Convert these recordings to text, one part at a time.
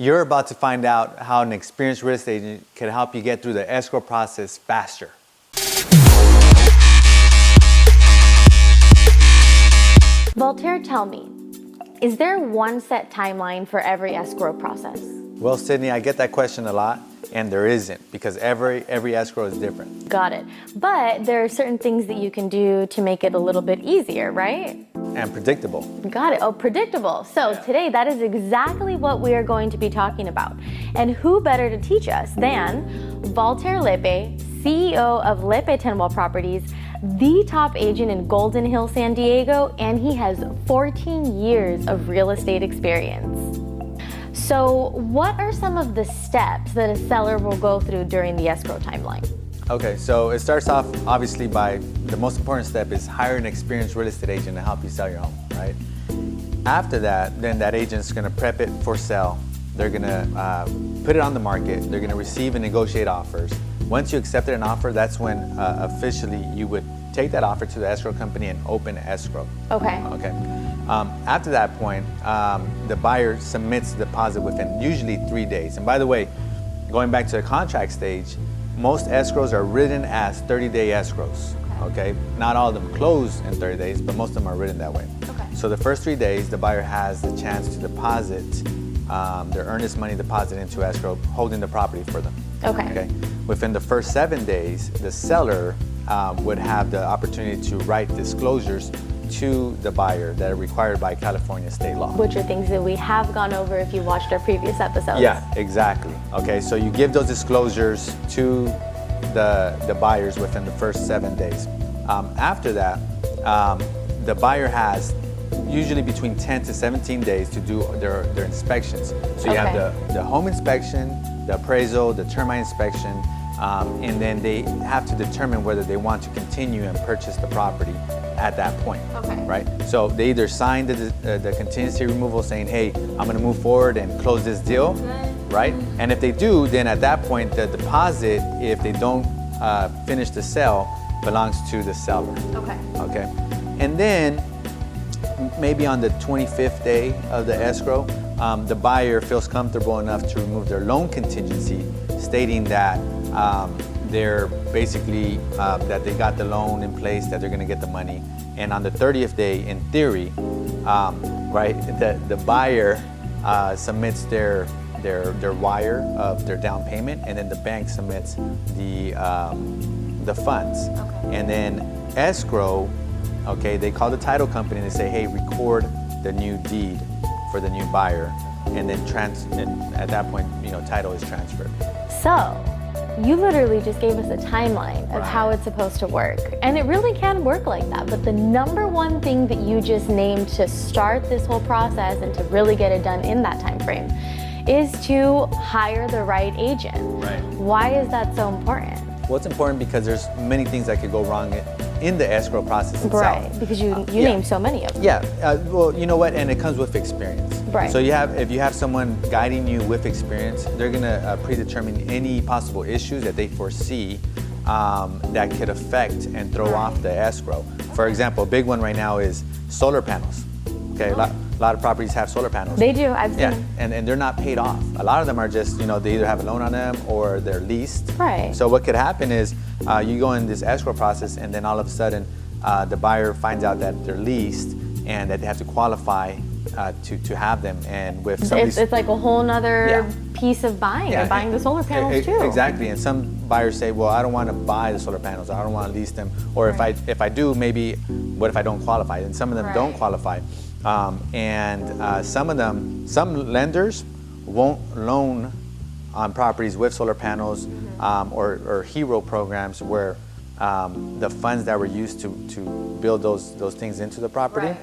You're about to find out how an experienced real estate agent can help you get through the escrow process faster. Voltaire, tell me, is there one set timeline for every escrow process? Well, Sydney, I get that question a lot, and there isn't, because every escrow is different. Got it. But there are certain things that you can do to make it a little bit easier, right? And predictable. Got it. Oh, predictable. So today, that is exactly what we are going to be talking about. And who better to teach us than Voltaire Lepe, CEO of Lepe Tendwell Properties, the top agent in Golden Hill, San Diego, and he has 14 years of real estate experience. So what are some of the steps that a seller will go through during the escrow timeline? Okay, so it starts off obviously by the most important step is hire an experienced real estate agent to help you sell your home, right? After that, then that agent's gonna prep it for sale. They're gonna put it on the market. They're gonna receive and negotiate offers. Once you accepted an offer, that's when officially you would take that offer to the escrow company and open escrow. Okay. Okay. After that point, the buyer submits the deposit within usually 3 days. And by the way, going back to the contract stage, most escrows are written as 30-day escrows. Okay. Not all of them close in 30 days, but most of them are written that way. Okay. So the first 3 days, the buyer has the chance to deposit their earnest money deposit into escrow, holding the property for them. Okay. Within the first 7 days, the seller would have the opportunity to write disclosures to the buyer that are required by California state law. Which are things that we have gone over if you watched our previous episodes. Yeah, exactly. Okay, so you give those disclosures to the buyers within the first 7 days. After that, the buyer has usually between 10 to 17 days to do their inspections. So you have the home inspection, the appraisal, the termite inspection, and then they have to determine whether they want to continue and purchase the property at that point, right? So they either sign the contingency removal saying, hey, I'm gonna move forward and close this deal, right? And if they do, then at that point, the deposit, if they don't finish the sale, belongs to the seller. Okay. And then maybe on the 25th day of the escrow, the buyer feels comfortable enough to remove their loan contingency, stating that they're basically, that they got the loan in place, that they're gonna get the money. And on the 30th day, in theory, right, the buyer submits their wire of their down payment, and then the bank submits the funds. And then escrow, okay, they call the title company and they say, hey, record the new deed for the new buyer, and then at that point, title is transferred. So, you literally just gave us a timeline of how it's supposed to work. And it really can work like that. But the number one thing that you just named to start this whole process and to really get it done in that time frame is to hire the right agent. Right. Why is that so important? Well, it's important because there's many things that could go wrong in the escrow process itself. Right, because you named so many of them. Yeah, well, you know what, and it comes with experience. Right. So if you have someone guiding you with experience, they're gonna predetermine any possible issues that they foresee that could affect and throw off the escrow. For example, a big one right now is solar panels. Okay, a lot of properties have solar panels. They do, I've seen them. And they're not paid off. A lot of them are just, they either have a loan on them or they're leased. Right. So what could happen is you go in this escrow process, and then all of a sudden the buyer finds out that they're leased and that they have to qualify to have them. And with some it's like a whole nother piece of buying. You're buying the solar panels too. Exactly, and some buyers say, well, I don't want to buy the solar panels, I don't want to lease them, or if I do, maybe what if I don't qualify? And some of them don't qualify. Some lenders won't loan on properties with solar panels or hero programs where the funds that were used to build those things into the property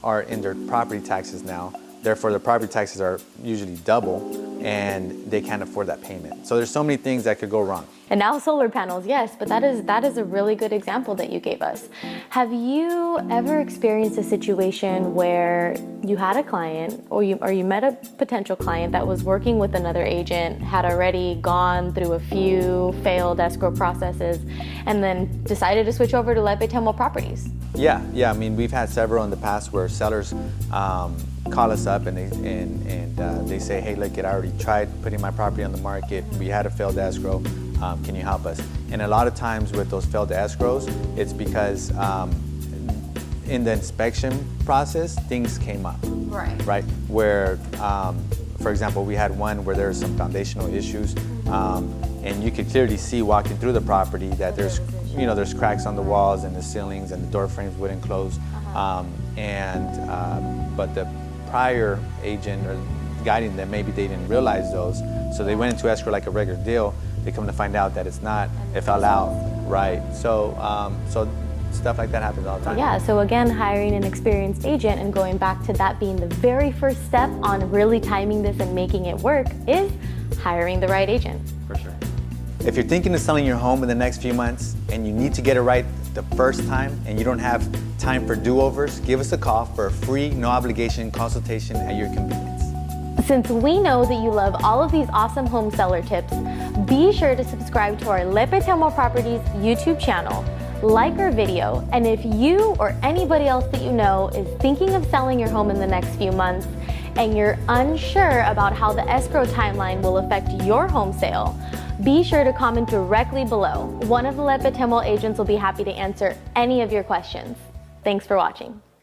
are in their property taxes now. Therefore, the property taxes are usually double, and they can't afford that payment. So there's so many things that could go wrong. And now solar panels, yes, but that is a really good example that you gave us. Have you ever experienced a situation where you had a client or you met a potential client that was working with another agent, had already gone through a few failed escrow processes, and then decided to switch over to Lepe Tendwell Properties? Yeah. I mean, we've had several in the past where sellers call us up and they say, hey, look, I already tried putting my property on the market. We had a failed escrow. Can you help us? And a lot of times with those failed escrows, it's because in the inspection process, things came up. Right? Where, for example, we had one where there were some foundational issues, and you could clearly see walking through the property that there's cracks on the walls and the ceilings, and the door frames wouldn't close. But the prior agent or guiding them, maybe they didn't realize those, so they went into escrow like a regular deal. They come to find out that it's not. It fell out, right? So, stuff like that happens all the time. Yeah, so again, hiring an experienced agent and going back to that being the very first step on really timing this and making it work is hiring the right agent. For sure. If you're thinking of selling your home in the next few months and you need to get it right the first time and you don't have time for do-overs, give us a call for a free, no obligation consultation at your convenience. Since we know that you love all of these awesome home seller tips, be sure to subscribe to our Lepe Tendwell Properties YouTube channel, like our video, and if you or anybody else that you know is thinking of selling your home in the next few months and you're unsure about how the escrow timeline will affect your home sale, be sure to comment directly below. One of the Lepe Tendwell agents will be happy to answer any of your questions. Thanks for watching.